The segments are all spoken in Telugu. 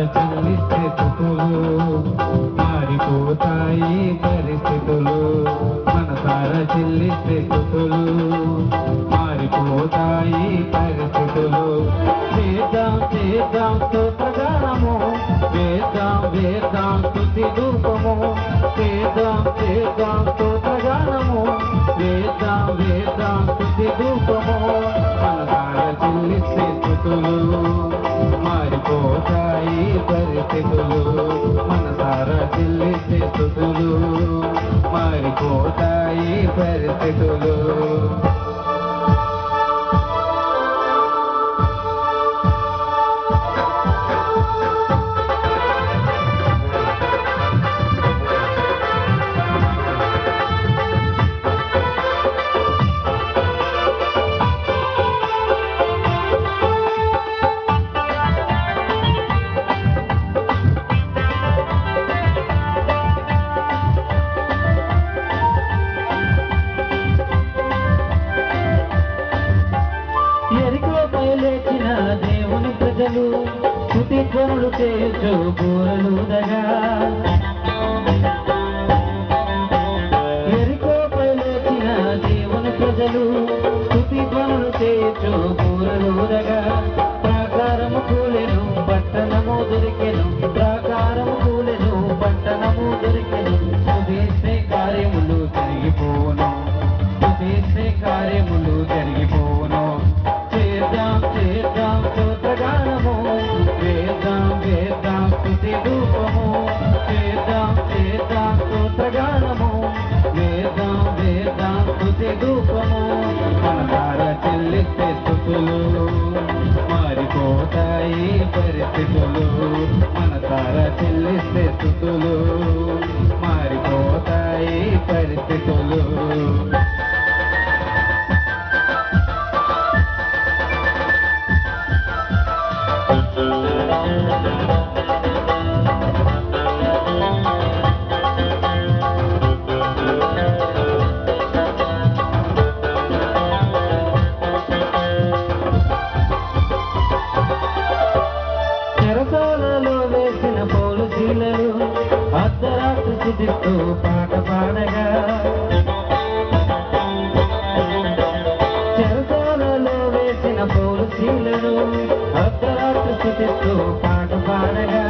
చెల్లిస్తే స్థుతులు మారిపోతాయి పరిస్థితులు మనసారా చెల్లిస్తే స్థుతులు మారిపోతాయి పరిస్థితులు వేదాం చేద్దాం స్తోత్రగానము వేదాం వేదాం స్తుతి ధూపము వేదాం చేద్దాం స్తోత్రగానము వేదాం వేదాం స్తుతి ధూపము మనసారా చెల్లిస్తే స్థుతులు మారిపోతాయి పరిస్థితులు మనసారా చెల్లిస్తే స్థుతులు మారిపోతాయి పరిస్థితులు దేవుని ప్రజలు స్తుతి ధ్వనులు చేస్తూ బూరలుదగా యెరికోపై లేచిన దేవుని ప్రజలు స్తుతి ధ్వనులు చేస్తూ బూరలుదగా ప్రాకారము కూలెను పట్టణము దొరికెను ప్రాకారము కూలెను పట్టణము దొరికెను స్తుతిస్తే కార్యములు జరిగిపోను స్తుతిస్తే కార్యములు జరిగిపోను చేద్దాం చేద్దాం స్తోత్రగానము వేద్దాం వేద్దాం స్తుతి ధూపము చేద్దాం చేద్దాం స్తోత్రగానము వేద్దాం వేద్దాం స్తుతి ధూపము మనసారా చెల్లిస్తే స్తుతులు మారిపోతాయి పరిస్థితులు మనసారా చెల్లిస్తే స్తుతులు మారిపోతాయి పరిస్థితులు చెరసాలలో వేసిన పౌలు శీలలు అర్ధరాత్రి స్తుతిస్తూ పాట పాడగా చెరసాలలో వేసిన పౌలు శీలలు అర్ధరాత్రి స్తుతిస్తూ పాట పాడగా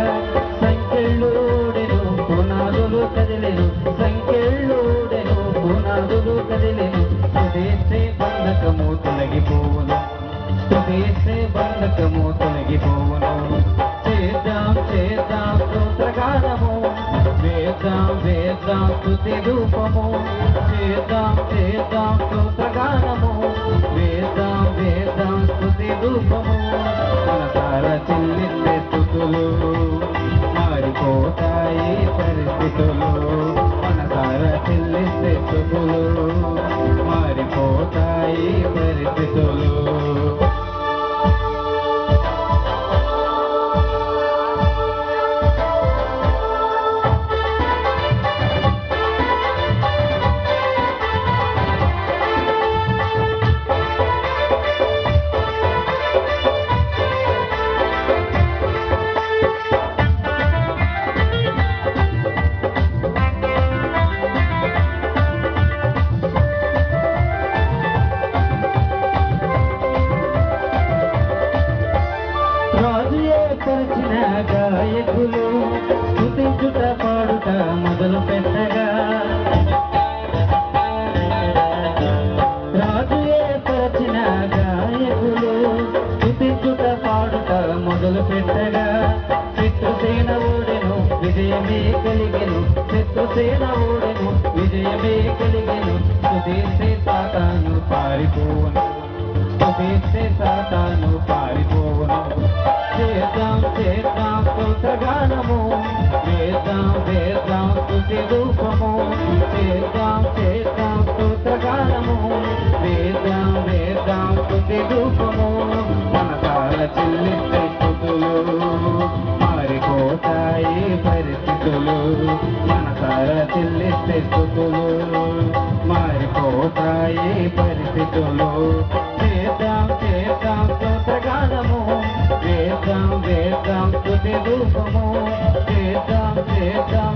సంకెళ్ళూడెను పునాదులు కదిలెను సంకెళ్ళూడెను పునాదులు కదిలెను స్తుతిస్తే బంధకము తొలగిపోవును స్తుతిస్తే బంధకము తొలగిపోవును చేద్దాం చేద్దాం స్తోత్రగానము వేద్దాం వేద్దాం స్తుతి ధూపము చేద్దాం చేద్దాం స్తోత్రగానము వేద్దాం వేద్దాం స్తుతి ధూపము మనసారా చెల్లిస్తే స్తుతులు మారిపోతాయి పరిస్థితులు మనసారా చెల్లిస్తే స్తుతులు మారిపోతాయి పరిస్థితులు గాయకులు స్తుతించుట పాడుట మొదలు పెట్టగా రాజు ఏర్పరిచిన గాయకులు స్తుతించుట పాడుట మొదలు పెట్టగా శత్రుసేన ఓడెను విజయమే కలిగెను శత్రుసేన ఓడెను విజయమే కలిగెను స్తుతిస్తే సాతాను పారిపోను స్తుతిస్తే సాతాను పారిపోను చేద్దాం చేద్దాం స్తోత్రగానము వేద్దాం వేద్దాం స్తుతి ధూపము చేద్దాం చేద్దాం స్తోత్రగానము వేద్దాం వేద్దాం స్తుతి ధూపము మనసారా చెల్లిస్తే స్తుతులు మారిపోతాయి పరిస్థితులు మనసారా చెల్లిస్తే స్తుతులు మారిపోతాయి పరిస్థితులు చేద్దాం చేద్దాం స్తోత్రగానము వేద్దాం వేద్దాం స్తుతి ధూపము చేద్దాం